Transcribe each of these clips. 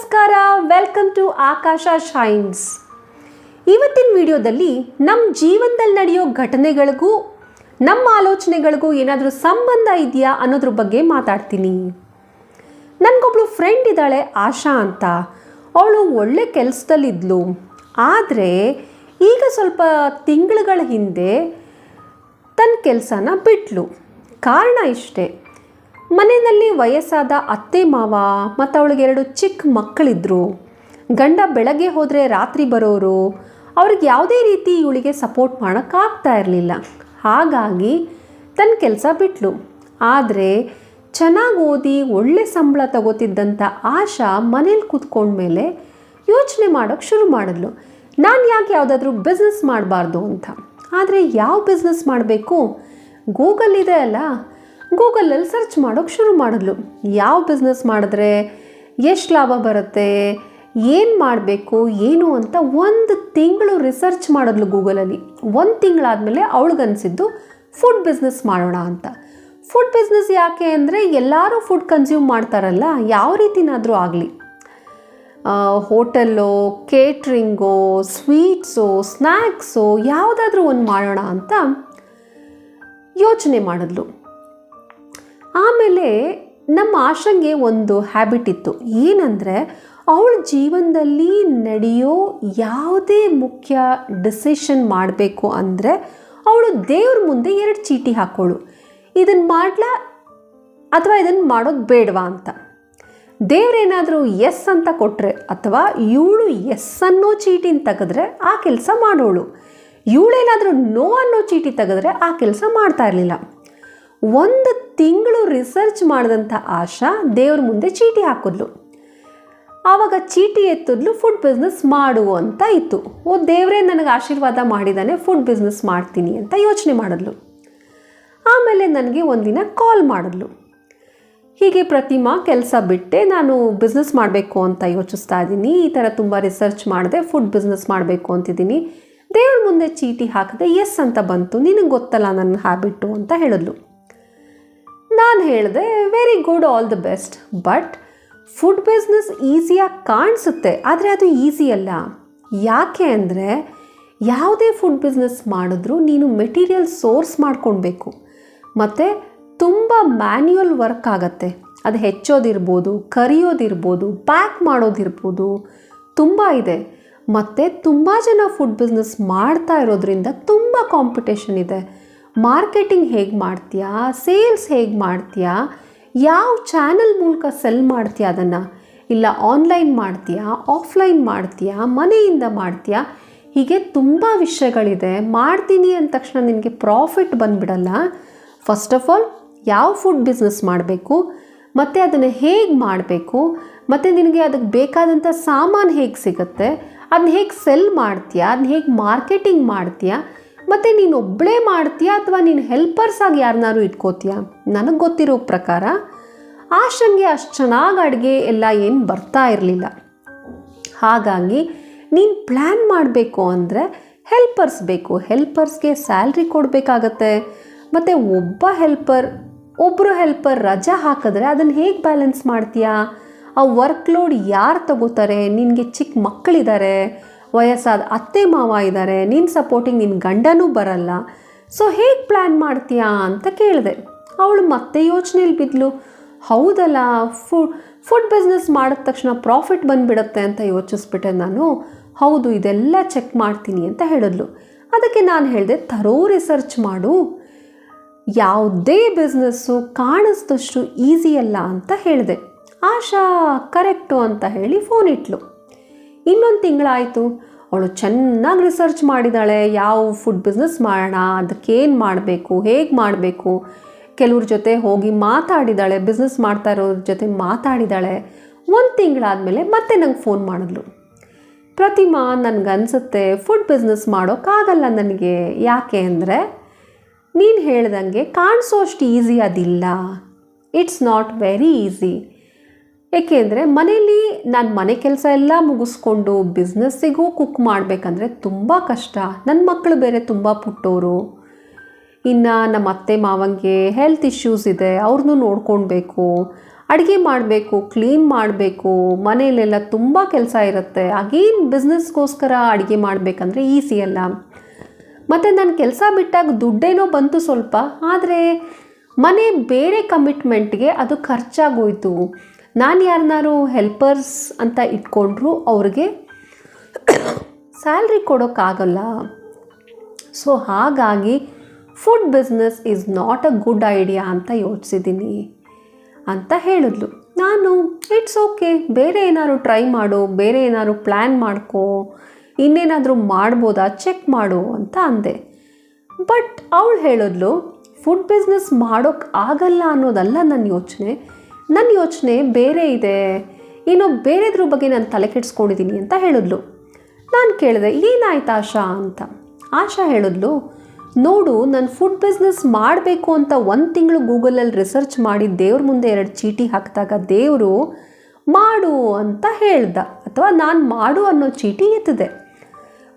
ನಮಸ್ಕಾರ, welcome to Akash shines. ಇವತ್ತಿನ ವಿಡಿಯೋದಲ್ಲಿ ನಮ್ಮ ಜೀವನದಲ್ಲಿ ನಡೆಯೋ ಘಟನೆಗಳಿಗೂ ನಮ್ಮ ಆಲೋಚನೆಗಳಿಗೂ ಏನಾದರೂ ಸಂಬಂಧ ಇದೆಯಾ ಅನ್ನೋದ್ರ ಬಗ್ಗೆ ಮಾತಾಡ್ತೀನಿ. ನನಗೊಬ್ಳು ಫ್ರೆಂಡ್ ಇದ್ದಾಳೆ, ಆಶಾ ಅಂತ. ಅವಳು ಒಳ್ಳೆ ಕೆಲಸದಲ್ಲಿದ್ಲು. ಆದರೆ ಈಗ ಸ್ವಲ್ಪ ತಿಂಗಳುಗಳ ಹಿಂದೆ ತನ್ನ ಕೆಲಸನ ಬಿಟ್ಲು. ಕಾರಣ ಇಷ್ಟೇ, ಮನೆಯಲ್ಲಿ ವಯಸ್ಸಾದ ಅತ್ತೆ ಮಾವ ಮತ್ತು ಅವಳಿಗೆ 2 ಚಿಕ್ಕ ಮಕ್ಕಳಿದ್ರು. ಗಂಡ ಬೆಳಗ್ಗೆ ಹೋದರೆ ರಾತ್ರಿ ಬರೋರು. ಅವ್ರಿಗೆ ಯಾವುದೇ ರೀತಿ ಇವಳಿಗೆ ಸಪೋರ್ಟ್ ಮಾಡೋಕ್ಕಾಗ್ತಾ ಇರಲಿಲ್ಲ. ಹಾಗಾಗಿ ತನ್ನ ಕೆಲಸ ಬಿಟ್ಲು. ಆದರೆ ಚೆನ್ನಾಗಿ ಓದಿ ಒಳ್ಳೆ ಸಂಬಳ ತಗೋತಿದ್ದಂಥ ಆಶಾ ಮನೇಲಿ ಕೂತ್ಕೊಂಡ್ಮೇಲೆ ಯೋಚನೆ ಮಾಡೋಕ್ಕೆ ಶುರು ಮಾಡಿದ್ಲು, ನಾನು ಯಾಕೆ ಯಾವುದಾದ್ರೂ ಬಿಸ್ನೆಸ್ ಮಾಡಬಾರ್ದು ಅಂತ. ಆದರೆ ಯಾವ ಬಿಸ್ನೆಸ್ ಮಾಡಬೇಕು? ಗೂಗಲ್ ಇದೆ ಅಲ್ಲ, ಗೂಗಲಲ್ಲಿ ಸರ್ಚ್ ಮಾಡೋಕ್ಕೆ ಶುರು ಮಾಡಿದ್ಲು. ಯಾವ ಬಿಸ್ನೆಸ್ ಮಾಡಿದ್ರೆ ಎಷ್ಟು ಲಾಭ ಬರುತ್ತೆ, ಏನು ಮಾಡಬೇಕು ಏನು ಅಂತ 1 ತಿಂಗಳು ರಿಸರ್ಚ್ ಮಾಡಿದ್ಲು ಗೂಗಲಲ್ಲಿ. 1 ತಿಂಗಳಾದಮೇಲೆ ಅವಳಿಗನ್ಸಿದ್ದು ಫುಡ್ ಬಿಸ್ನೆಸ್ ಮಾಡೋಣ ಅಂತ. ಫುಡ್ ಬಿಸ್ನೆಸ್ ಯಾಕೆ ಅಂದರೆ ಎಲ್ಲರೂ ಫುಡ್ ಕನ್ಸ್ಯೂಮ್ ಮಾಡ್ತಾರಲ್ಲ, ಯಾವ ರೀತಿನಾದರೂ ಆಗಲಿ, ಹೋಟೆಲ್ಲೋ, ಕೇಟ್ರಿಂಗೋ, ಸ್ವೀಟ್ಸೋ, ಸ್ನ್ಯಾಕ್ಸೋ ಯಾವುದಾದ್ರೂ ಒಂದು ಮಾಡೋಣ ಅಂತ ಯೋಚನೆ ಮಾಡಿದ್ಲು. ಆಮೇಲೆ ನಮ್ಮ ಆಶಂಗೆ ಒಂದು ಹ್ಯಾಬಿಟ್ ಇತ್ತು. ಏನಂದರೆ ಅವಳ ಜೀವನದಲ್ಲಿ ನಡೆಯೋ ಯಾವುದೇ ಮುಖ್ಯ ಡಿಸಿಷನ್ ಮಾಡಬೇಕು ಅಂದರೆ ಅವಳು ದೇವ್ರ ಮುಂದೆ 2 ಚೀಟಿ ಹಾಕೋಳು, ಇದನ್ನು ಮಾಡಲಾ ಅಥವಾ ಇದನ್ನು ಮಾಡೋದು ಬೇಡವಾ ಅಂತ. ದೇವ್ರೇನಾದರೂ ಎಸ್ ಅಂತ ಕೊಟ್ಟರೆ ಅಥವಾ ಇವಳು ಎಸ್ ಅನ್ನೋ ಚೀಟಿನ ತೆಗೆದ್ರೆ ಆ ಕೆಲಸ ಮಾಡೋಳು, ಇವಳೇನಾದರೂ ನೋ ಅನ್ನೋ ಚೀಟಿ ತೆಗೆದ್ರೆ ಆ ಕೆಲಸ ಮಾಡ್ತಾ ಇರಲಿಲ್ಲ. 1 ತಿಂಗಳು ರಿಸರ್ಚ್ ಮಾಡಿದಂಥ ಆಶಾ ದೇವ್ರ ಮುಂದೆ ಚೀಟಿ ಹಾಕಿದ್ಲು. ಆವಾಗ ಚೀಟಿ ಎತ್ತಿದ್ಲು, ಫುಡ್ ಬಿಸ್ನೆಸ್ ಮಾಡು ಅಂತ ಇತ್ತು. ದೇವರೇ ನನಗೆ ಆಶೀರ್ವಾದ ಮಾಡಿದ್ದಾನೆ, ಫುಡ್ ಬಿಸ್ನೆಸ್ ಮಾಡ್ತೀನಿ ಅಂತ ಯೋಚನೆ ಮಾಡಿದ್ಲು. ಆಮೇಲೆ ನನಗೆ ಒಂದಿನ ಕಾಲ್ ಮಾಡಿದ್ಲು, ಹೀಗೆ ಪ್ರತಿಮಾ ಕೆಲಸ ಬಿಟ್ಟೆ ನಾನು ಬಿಸ್ನೆಸ್ ಮಾಡಬೇಕು ಅಂತ ಯೋಚಿಸ್ತಾ ಇದ್ದೀನಿ, ಈ ಥರ ತುಂಬ ರಿಸರ್ಚ್ ಮಾಡಿದೆ, ಫುಡ್ ಬಿಸ್ನೆಸ್ ಮಾಡಬೇಕು ಅಂತಿದ್ದೀನಿ, ದೇವ್ರ ಮುಂದೆ ಚೀಟಿ ಹಾಕಿದೆ, ಎಸ್ ಅಂತ ಬಂತು, ನಿನಗೆ ಗೊತ್ತಲ್ಲ ನನ್ನ ಹ್ಯಾಬಿಟ್ಟು ಅಂತ ಹೇಳಿದ್ಲು. ನಾನು ಹೇಳಿದೆ, very good, all the best, but food business ಈಸಿಯಾಗಿ ಕಾಣಿಸುತ್ತೆ, ಆದರೆ ಅದು ಈಸಿ ಅಲ್ಲ. ಯಾಕೆ ಅಂದರೆ ಯಾವುದೇ ಫುಡ್ ಬಿಸ್ನೆಸ್ ಮಾಡಿದ್ರೂ ನೀನು ಮೆಟೀರಿಯಲ್ ಸೋರ್ಸ್ ಮಾಡ್ಕೊಳ್ಬೇಕು, ಮತ್ತು ತುಂಬ ಮ್ಯಾನ್ಯುಯಲ್ ವರ್ಕ್ ಆಗುತ್ತೆ. ಅದು ಹೆಚ್ಚೋದಿರ್ಬೋದು, ಕರಿಯೋದಿರ್ಬೋದು, ಪ್ಯಾಕ್ ಮಾಡೋದಿರ್ಬೋದು, ತುಂಬ ಇದೆ. ಮತ್ತು ತುಂಬ ಜನ ಫುಡ್ ಬಿಸ್ನೆಸ್ ಮಾಡ್ತಾ ಇರೋದ್ರಿಂದ ತುಂಬ ಕಾಂಪಿಟೇಷನ್ ಇದೆ. ಮಾರ್ಕೆಟಿಂಗ್ ಹೇಗೆ ಮಾಡ್ತೀಯಾ, ಸೇಲ್ಸ್ ಹೇಗೆ ಮಾಡ್ತೀಯಾ, ಯಾವ ಚಾನಲ್ ಮೂಲಕ ಸೆಲ್ ಮಾಡ್ತೀಯಾ, ಅದನ್ನು ಇಲ್ಲ ಆನ್ಲೈನ್ ಮಾಡ್ತೀಯಾ, ಆಫ್ಲೈನ್ ಮಾಡ್ತೀಯಾ, ಮನೆಯಿಂದ ಮಾಡ್ತೀಯಾ, ಹೀಗೆ ತುಂಬ ವಿಷಯಗಳಿದೆ. ಮಾಡ್ತೀನಿ ಅಂದ ತಕ್ಷಣ ನಿನಗೆ ಪ್ರಾಫಿಟ್ ಬಂದುಬಿಡಲ್ಲ. ಫಸ್ಟ್ ಆಫ್ ಆಲ್ ಯಾವ ಫುಡ್ ಬಿಸ್ನೆಸ್ ಮಾಡಬೇಕು, ಮತ್ತು ಅದನ್ನು ಹೇಗೆ ಮಾಡಬೇಕು, ಮತ್ತು ನಿನಗೆ ಅದಕ್ಕೆ ಬೇಕಾದಂಥ ಸಾಮಾನು ಹೇಗೆ ಸಿಗುತ್ತೆ, ಅದನ್ನ ಹೇಗೆ ಸೆಲ್ ಮಾಡ್ತೀಯಾ, ಅದನ್ನ ಹೇಗೆ ಮಾರ್ಕೆಟಿಂಗ್ ಮಾಡ್ತೀಯಾ, ಮತ್ತು ನೀನು ಒಬ್ಬಳೇ ಮಾಡ್ತೀಯಾ ಅಥವಾ ನೀನು ಹೆಲ್ಪರ್ಸ್ ಆಗಿ ಯಾರನ್ನಾರು ಇಟ್ಕೋತೀಯಾ. ನನಗೆ ಗೊತ್ತಿರೋ ಪ್ರಕಾರ ಆಶಂಗೆ ಅಷ್ಟು ಚೆನ್ನಾಗಿ ಅಡುಗೆ ಎಲ್ಲ ಏನು ಬರ್ತಾ ಇರಲಿಲ್ಲ. ಹಾಗಾಗಿ ನೀನು ಪ್ಲ್ಯಾನ್ ಮಾಡಬೇಕು ಅಂದರೆ ಹೆಲ್ಪರ್ಸ್ ಬೇಕು, ಹೆಲ್ಪರ್ಸ್ಗೆ ಸ್ಯಾಲ್ರಿ ಕೊಡಬೇಕಾಗತ್ತೆ. ಮತ್ತು ಒಬ್ಬರು ಹೆಲ್ಪರ್ ರಜಾ ಹಾಕಿದ್ರೆ ಅದನ್ನು ಹೇಗೆ ಬ್ಯಾಲೆನ್ಸ್ ಮಾಡ್ತೀಯಾ, ಆ ವರ್ಕ್ ಲೋಡ್ ಯಾರು ತಗೋತಾರೆ, ನಿನಗೆ ಚಿಕ್ಕ ಮಕ್ಕಳಿದ್ದಾರೆ, ವಯಸ್ಸಾದ ಅತ್ತೆ ಮಾವ ಇದ್ದಾರೆ, ನಿನ್ನ ಸಪೋರ್ಟಿಂಗ್ ನಿನ್ನ ಗಂಡನೂ ಬರಲ್ಲ, ಸೊ ಹೇಗೆ ಪ್ಲ್ಯಾನ್ ಮಾಡ್ತೀಯಾ ಅಂತ ಕೇಳಿದೆ. ಅವಳು ಮತ್ತೆ ಯೋಚನೆಯಲ್ಲಿ ಬಿದ್ಲು, ಹೌದಲ್ಲ, ಫುಡ್ ಬಿಸ್ನೆಸ್ ಮಾಡಿದ ತಕ್ಷಣ ಪ್ರಾಫಿಟ್ ಬಂದುಬಿಡುತ್ತೆ ಅಂತ ಯೋಚಿಸ್ಬಿಟ್ಟೆ ನಾನು. ಹೌದು, ಇದೆಲ್ಲ ಚೆಕ್ ಮಾಡ್ತೀನಿ ಅಂತ ಹೇಳಿದ್ಲು. ಅದಕ್ಕೆ ನಾನು ಹೇಳಿದೆ, ಥರೋ ರಿಸರ್ಚ್ ಮಾಡು, ಯಾವುದೇ ಬಿಸ್ನೆಸ್ಸು ಕಾಣಿಸ್ದಷ್ಟು ಈಸಿ ಅಲ್ಲ ಅಂತ ಹೇಳಿದೆ. ಆಶಾ ಕರೆಕ್ಟು ಅಂತ ಹೇಳಿ ಫೋನ್ ಇಟ್ಲು. 1 ತಿಂಗಳಾಯಿತು, ಅವಳು ಚೆನ್ನಾಗಿ ರಿಸರ್ಚ್ ಮಾಡಿದ್ದಾಳೆ, ಯಾವ ಫುಡ್ ಬಿಸ್ನೆಸ್ ಮಾಡೋಣ, ಅದಕ್ಕೇನು ಮಾಡಬೇಕು, ಹೇಗೆ ಮಾಡಬೇಕು, ಕೆಲವ್ರ ಜೊತೆ ಹೋಗಿ ಮಾತಾಡಿದ್ದಾಳೆ, ಬಿಸ್ನೆಸ್ ಮಾಡ್ತಾ ಇರೋರ ಜೊತೆ ಮಾತಾಡಿದ್ದಾಳೆ. 1 ತಿಂಗಳಾದಮೇಲೆ ಮತ್ತೆ ನಂಗೆ ಫೋನ್ ಮಾಡಿದ್ಲು, ಪ್ರತಿಮಾ ನನಗನ್ಸುತ್ತೆ ಫುಡ್ ಬಿಸ್ನೆಸ್ ಮಾಡೋಕ್ಕಾಗಲ್ಲ ನನಗೆ. ಯಾಕೆ ಅಂದರೆ ನೀನು ಹೇಳ್ದಂಗೆ ಕಾಣಿಸೋಷ್ಟು ಈಸಿ ಅದಿಲ್ಲ, ಇಟ್ಸ್ ನಾಟ್ ವೆರಿ ಈಸಿ. ಏಕೆಂದರೆ ಮನೇಲಿ ನಾನು ಮನೆ ಕೆಲಸ ಎಲ್ಲ ಮುಗಿಸ್ಕೊಂಡು ಬಿಸ್ನೆಸ್ಸಿಗೂ ಕುಕ್ ಮಾಡಬೇಕಂದ್ರೆ ತುಂಬ ಕಷ್ಟ. ನನ್ನ ಮಕ್ಕಳು ಬೇರೆ ತುಂಬ ಪುಟ್ಟೋರು, ಇನ್ನು ನಮ್ಮ ಅತ್ತೆ ಮಾವಂಗೆ ಹೆಲ್ತ್ ಇಶ್ಯೂಸ್ ಇದೆ, ಅವ್ರನ್ನೂ ನೋಡ್ಕೊಳ್ಬೇಕು. ಅಡುಗೆ ಮಾಡಬೇಕು, ಕ್ಲೀನ್ ಮಾಡಬೇಕು, ಮನೆಯಲ್ಲೆಲ್ಲ ತುಂಬ ಕೆಲಸ ಇರುತ್ತೆ. ಅಗೇನ್ ಬಿಸ್ನೆಸ್ಗೋಸ್ಕರ ಅಡುಗೆ ಮಾಡಬೇಕಂದ್ರೆ ಈಸಿ ಅಲ್ಲ. ಮತ್ತು ನಾನು ಕೆಲಸ ಬಿಟ್ಟಾಗ ದುಡ್ಡೇನೋ ಬಂತು ಸ್ವಲ್ಪ, ಆದರೆ ಮನೆ ಬೇರೆ ಕಮಿಟ್ಮೆಂಟ್ಗೆ ಅದು ಖರ್ಚಾಗೋಯ್ತು. ನಾನು ಯಾರನ್ನಾರು ಹೆಲ್ಪರ್ಸ್ ಅಂತ ಇಟ್ಕೊಂಡ್ರು ಅವ್ರಿಗೆ ಸ್ಯಾಲ್ರಿ ಕೊಡೋಕ್ಕಾಗಲ್ಲ. ಸೊ ಹಾಗಾಗಿ food business is not a good idea ಅಂತ ಯೋಚಿಸಿದ್ದೀನಿ ಅಂತ ಹೇಳಿದ್ಲು. ನಾನು ಇಟ್ಸ್ ಓಕೆ, ಬೇರೆ ಏನಾದ್ರು ಟ್ರೈ ಮಾಡು, ಬೇರೆ ಏನಾದ್ರು ಪ್ಲ್ಯಾನ್ ಮಾಡ್ಕೋ, ಇನ್ನೇನಾದರೂ ಮಾಡ್ಬೋದಾ ಚೆಕ್ ಮಾಡು ಅಂತ ಅಂದೆ. ಬಟ್ ಅವಳು ಹೇಳಿದ್ಲು, ಫುಡ್ ಬಿಸ್ನೆಸ್ ಮಾಡೋಕ್ಕೆ ಆಗಲ್ಲ ಅನ್ನೋದಲ್ಲ ನನ್ನ ಯೋಚನೆ ಬೇರೆ ಇದೆ, ಇನ್ನೂ ಬೇರೆದ್ರ ಬಗ್ಗೆ ನಾನು ತಲೆ ಕೆಡಿಸ್ಕೊಂಡಿದ್ದೀನಿ ಅಂತ ಹೇಳಿದ್ಲು. ನಾನು ಕೇಳಿದೆ, ಏನಾಯ್ತು ಆಶಾ ಅಂತ. ಆಶಾ ಹೇಳಿದ್ಲು, ನೋಡು, ನಾನು ಫುಡ್ ಬಿಸ್ನೆಸ್ ಮಾಡಬೇಕು ಅಂತ 1 ತಿಂಗಳು ಗೂಗಲಲ್ಲಿ ರಿಸರ್ಚ್ ಮಾಡಿ ದೇವ್ರ ಮುಂದೆ 2 ಚೀಟಿ ಹಾಕಿದಾಗ ದೇವರು ಮಾಡು ಅಂತ ಹೇಳ್ದ, ಅಥವಾ ನಾನು ಮಾಡು ಅನ್ನೋ ಚೀಟಿ ಎತ್ತಿದೆ.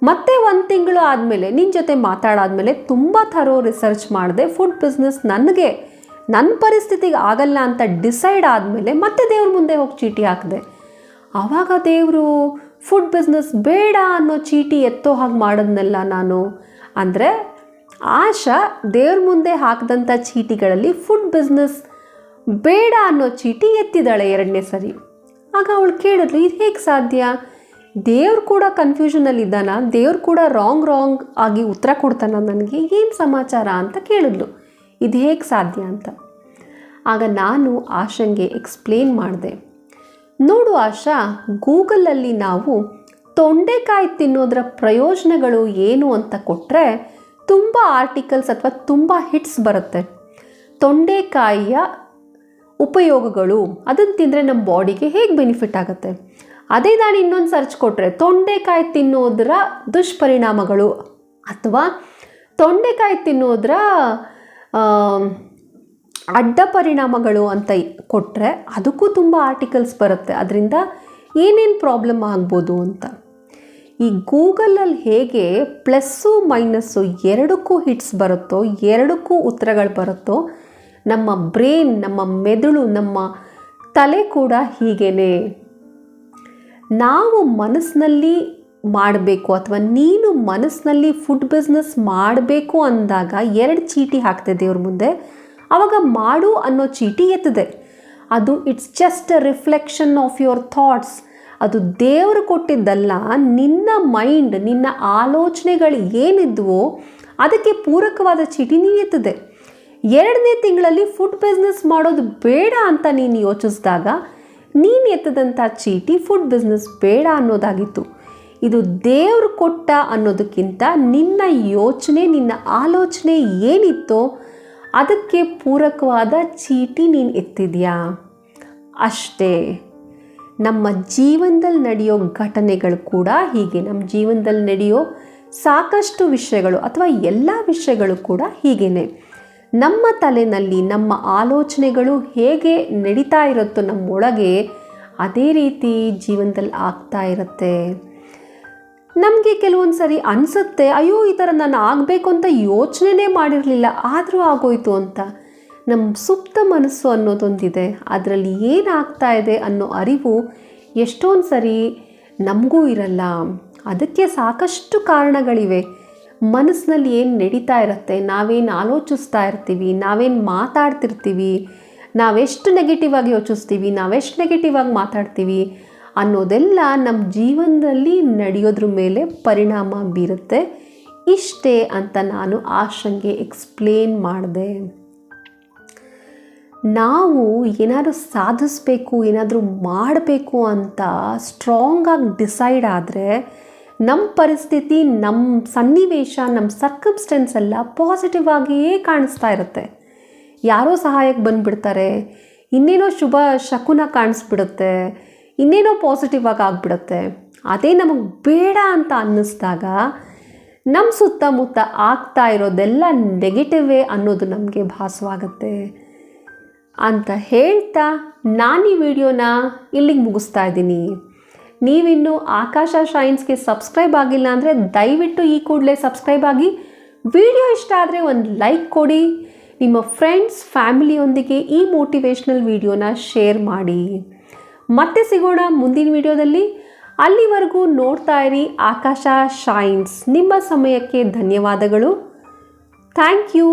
ಮತ್ತೆ 1 ತಿಂಗಳು ಆದಮೇಲೆ ನಿನ್ನ ಜೊತೆ ಮಾತಾಡಾದ್ಮೇಲೆ ತುಂಬ ಥರೋ ರಿಸರ್ಚ್ ಮಾಡಿದೆ. ಫುಡ್ ಬಿಸ್ನೆಸ್ ನನಗೆ ನನ್ನ ಪರಿಸ್ಥಿತಿಗೆ ಆಗಲ್ಲ ಅಂತ ಡಿಸೈಡ್ ಆದಮೇಲೆ ಮತ್ತೆ ದೇವ್ರ ಮುಂದೆ ಹೋಗಿ ಚೀಟಿ ಹಾಕಿದೆ. ಆವಾಗ ದೇವರು ಫುಡ್ ಬಿಸ್ನೆಸ್ ಬೇಡ ಅನ್ನೋ ಚೀಟಿ ಎತ್ತೋ ಹಾಗೆ ಮಾಡಿದ್ನಲ್ಲ ನಾನು. ಅಂದರೆ ಆಶಾ ದೇವ್ರ ಮುಂದೆ ಹಾಕಿದಂಥ ಚೀಟಿಗಳಲ್ಲಿ ಫುಡ್ ಬಿಸ್ನೆಸ್ ಬೇಡ ಅನ್ನೋ ಚೀಟಿ ಎತ್ತಿದ್ದಾಳೆ 2ನೇ ಸರಿ. ಆಗ ಅವಳು ಕೇಳಿದ್ಲು, ಇದು ಹೇಗೆ ಸಾಧ್ಯ? ದೇವ್ರು ಕೂಡ ಕನ್ಫ್ಯೂಷನಲ್ಲಿದ್ದಾನ? ದೇವ್ರು ಕೂಡ ರಾಂಗ್ ಆಗಿ ಉತ್ತರ ಕೊಡ್ತಾನ ನನಗೆ? ಏನು ಸಮಾಚಾರ ಅಂತ ಕೇಳಿದ್ಲು, ಇದು ಹೇಗೆ ಸಾಧ್ಯ ಅಂತ. ಆಗ ನಾನು ಆಶಂಗೆ ಎಕ್ಸ್ಪ್ಲೇನ್ ಮಾಡಿದೆ. ನೋಡು ಆಶಾ, ಗೂಗಲಲ್ಲಿ ನಾವು ತೊಂಡೆಕಾಯಿ ತಿನ್ನೋದರ ಪ್ರಯೋಜನಗಳು ಏನು ಅಂತ ಕೊಟ್ಟರೆ ತುಂಬ ಆರ್ಟಿಕಲ್ಸ್ ಅಥವಾ ತುಂಬ ಹಿಟ್ಸ್ ಬರುತ್ತೆ. ತೊಂಡೆಕಾಯಿಯ ಉಪಯೋಗಗಳು, ಅದನ್ನು ತಿಂದರೆ ನಮ್ಮ ಬಾಡಿಗೆ ಹೇಗೆ ಬೆನಿಫಿಟ್ ಆಗುತ್ತೆ. ಅದೇ ನಾನು ಇನ್ನೊಂದು ಸರ್ಚ್ ಕೊಟ್ಟರೆ ತೊಂಡೆಕಾಯಿ ತಿನ್ನೋದರ ದುಷ್ಪರಿಣಾಮಗಳು ಅಥವಾ ತೊಂಡೆಕಾಯಿ ತಿನ್ನೋದರ ಅಡ್ಡ ಪರಿಣಾಮಗಳು ಅಂತ ಕೊಟ್ಟರೆ ಅದಕ್ಕೂ ತುಂಬ ಆರ್ಟಿಕಲ್ಸ್ ಬರುತ್ತೆ, ಅದರಿಂದ ಏನೇನು ಪ್ರಾಬ್ಲಮ್ ಆಗ್ಬೋದು ಅಂತ. ಈ ಗೂಗಲಲ್ಲಿ ಹೇಗೆ ಪ್ಲಸ್ಸು ಮೈನಸ್ಸು ಎರಡಕ್ಕೂ ಹಿಟ್ಸ್ ಬರುತ್ತೋ, ಎರಡಕ್ಕೂ ಉತ್ತರಗಳು ಬರುತ್ತೋ, ನಮ್ಮ ಬ್ರೈನ್, ನಮ್ಮ ಮೆದುಳು, ನಮ್ಮ ತಲೆ ಕೂಡ ಹೀಗೇ. ನಾವು ಮನಸ್ಸಿನಲ್ಲಿ ಮಾಡಬೇಕು ಅಥವಾ ನೀನು ಮನಸ್ಸಿನಲ್ಲಿ ಫುಡ್ ಬಿಸ್ನೆಸ್ ಮಾಡಬೇಕು ಅಂದಾಗ 2 ಚೀಟಿ ಹಾಕ್ತೆ ದೇವ್ರ ಮುಂದೆ. ಆವಾಗ ಮಾಡು ಅನ್ನೋ ಚೀಟಿ ಎತ್ತದೆ. ಅದು it's just a reflection of your thoughts. ಅದು ದೇವರು ಕೊಟ್ಟಿದ್ದಲ್ಲ, ನಿನ್ನ ಮೈಂಡ್, ನಿನ್ನ ಆಲೋಚನೆಗಳು ಏನಿದ್ವೋ ಅದಕ್ಕೆ ಪೂರಕವಾದ ಚೀಟಿ ನೀನು ಎತ್ತದೆ. 2ನೇ ತಿಂಗಳಲ್ಲಿ ಫುಡ್ ಬಿಸ್ನೆಸ್ ಮಾಡೋದು ಬೇಡ ಅಂತ ನೀನು ಯೋಚಿಸಿದಾಗ ನೀನು ಎತ್ತದಂಥ ಚೀಟಿ ಫುಡ್ ಬಿಸ್ನೆಸ್ ಬೇಡ ಅನ್ನೋದಾಗಿತ್ತು. ಇದು ದೇವರು ಕೊಟ್ಟ ಅನ್ನೋದಕ್ಕಿಂತ ನಿನ್ನ ಯೋಚನೆ, ನಿನ್ನ ಆಲೋಚನೆ ಏನಿತ್ತೋ ಅದಕ್ಕೆ ಪೂರಕವಾದ ಚೀಟಿ ನೀನು ಎತ್ತಿದ್ಯಾ ಅಷ್ಟೇ. ನಮ್ಮ ಜೀವನದಲ್ಲಿ ನಡೆಯೋ ಘಟನೆಗಳು ಕೂಡ ಹೀಗೆ. ನಮ್ಮ ಜೀವನದಲ್ಲಿ ನಡೆಯೋ ಸಾಕಷ್ಟು ವಿಷಯಗಳು ಅಥವಾ ಎಲ್ಲ ವಿಷಯಗಳು ಕೂಡ ಹೀಗೇ. ನಮ್ಮ ತಲೆಯಲ್ಲಿ ನಮ್ಮ ಆಲೋಚನೆಗಳು ಹೇಗೆ ನಡೀತಾ ಇರುತ್ತೋ ನಮ್ಮೊಳಗೆ, ಅದೇ ರೀತಿ ಜೀವನದಲ್ಲಿ ಆಗ್ತಾ ಇರುತ್ತೆ. ನಮಗೆ ಕೆಲವೊಂದು ಸರಿ ಅನಿಸುತ್ತೆ, ಅಯ್ಯೋ ಈ ಥರ ನಾನು ಆಗಬೇಕು ಅಂತ ಯೋಚನೆ ಮಾಡಿರಲಿಲ್ಲ, ಆದರೂ ಆಗೋಯ್ತು ಅಂತ. ನಮ್ಮ ಸುಪ್ತ ಮನಸ್ಸು ಅನ್ನೋದೊಂದಿದೆ, ಅದರಲ್ಲಿ ಏನಾಗ್ತಾ ಇದೆ ಅನ್ನೋ ಅರಿವು ಎಷ್ಟೊಂದು ಸರಿ ನಮಗೂ ಇರಲ್ಲ. ಅದಕ್ಕೆ ಸಾಕಷ್ಟು ಕಾರಣಗಳಿವೆ. ಮನಸ್ಸಿನಲ್ಲಿ ಏನು ನಡೀತಾ ಇರುತ್ತೆ, ನಾವೇನು ಆಲೋಚಿಸ್ತಾ ಇರ್ತೀವಿ, ನಾವೇನು ಮಾತಾಡ್ತಿರ್ತೀವಿ, ನಾವೆಷ್ಟು ನೆಗೆಟಿವ್ ಆಗಿ ಯೋಚಿಸ್ತೀವಿ, ನಾವೆಷ್ಟು ನೆಗೆಟಿವ್ ಆಗಿ ಮಾತಾಡ್ತೀವಿ ಅನ್ನೋದೆಲ್ಲ ನಮ್ಮ ಜೀವನದಲ್ಲಿ ನಡೆಯೋದ್ರ ಮೇಲೆ ಪರಿಣಾಮ ಬೀರುತ್ತೆ. ಇಷ್ಟೇ ಅಂತ ನಾನು ಆಶಂಗೆ ಎಕ್ಸ್ಪ್ಲೇನ್ ಮಾಡಿದೆ. ನಾವು ಏನಾದರೂ ಸಾಧಿಸಬೇಕು, ಏನಾದರೂ ಮಾಡಬೇಕು ಅಂತ ಸ್ಟ್ರಾಂಗಾಗಿ ಡಿಸೈಡ್ ಆದರೆ ನಮ್ಮ ಪರಿಸ್ಥಿತಿ, ನಮ್ಮ ಸನ್ನಿವೇಶ, ನಮ್ಮ ಸರ್ಕಮ್ಸ್ಟೆನ್ಸ್ ಎಲ್ಲ ಪಾಸಿಟಿವ್ ಆಗಿಯೇ ಕಾಣಿಸ್ತಾ ಇರುತ್ತೆ. ಯಾರೋ ಸಹಾಯಕ್ಕೆ ಬಂದುಬಿಡ್ತಾರೆ, ಇನ್ನೇನೋ ಶುಭ ಶಕುನ ಕಾಣಿಸ್ಬಿಡುತ್ತೆ, ಇನ್ನೇನೋ ಪಾಸಿಟಿವ್ ಆಗಿ ಆಗಿಬಿಡುತ್ತೆ. ಅದೇ ನಮಗೆ ಬೇಡ ಅಂತ ಅನ್ನಿಸ್ದಾಗ ನಮ್ಮ ಸುತ್ತಮುತ್ತ ಆಗ್ತಾ ಇರೋದೆಲ್ಲ ನೆಗೆಟಿವೇ ಅನ್ನೋದು ನಮಗೆ ಭಾಸವಾಗುತ್ತೆ ಅಂತ ಹೇಳ್ತಾ ನಾನು ಈ ವಿಡಿಯೋನ ಇಲ್ಲಿಗೆ ಮುಗಿಸ್ತಾ ಇದ್ದೀನಿ. ನೀವಿನ್ನೂ ಆಕಾಶ ಶೈನ್ಸ್ಗೆ ಸಬ್ಸ್ಕ್ರೈಬ್ ಆಗಿಲ್ಲ ಅಂದರೆ ದಯವಿಟ್ಟು ಈ ಕೂಡಲೇ ಸಬ್ಸ್ಕ್ರೈಬ್ ಆಗಿ. ವಿಡಿಯೋ ಇಷ್ಟ ಆದರೆ ಒಂದು ಲೈಕ್ ಕೊಡಿ. ನಿಮ್ಮ ಫ್ರೆಂಡ್ಸ್ ಫ್ಯಾಮಿಲಿಯೊಂದಿಗೆ ಈ ಮೋಟಿವೇಶ್ನಲ್ ವಿಡಿಯೋನ ಶೇರ್ ಮಾಡಿ. ಮತ್ತೆ ಸಿಗೋಣ ಮುಂದಿನ ವಿಡಿಯೋದಲ್ಲಿ. ಅಲ್ಲಿವರೆಗೂ ನೋಡ್ತಾ ಇರಿ ಆಕಾಶ ಶೈನ್ಸ್. ನಿಮ್ಮ ಸಮಯಕ್ಕೆ ಧನ್ಯವಾದಗಳು. Thank you.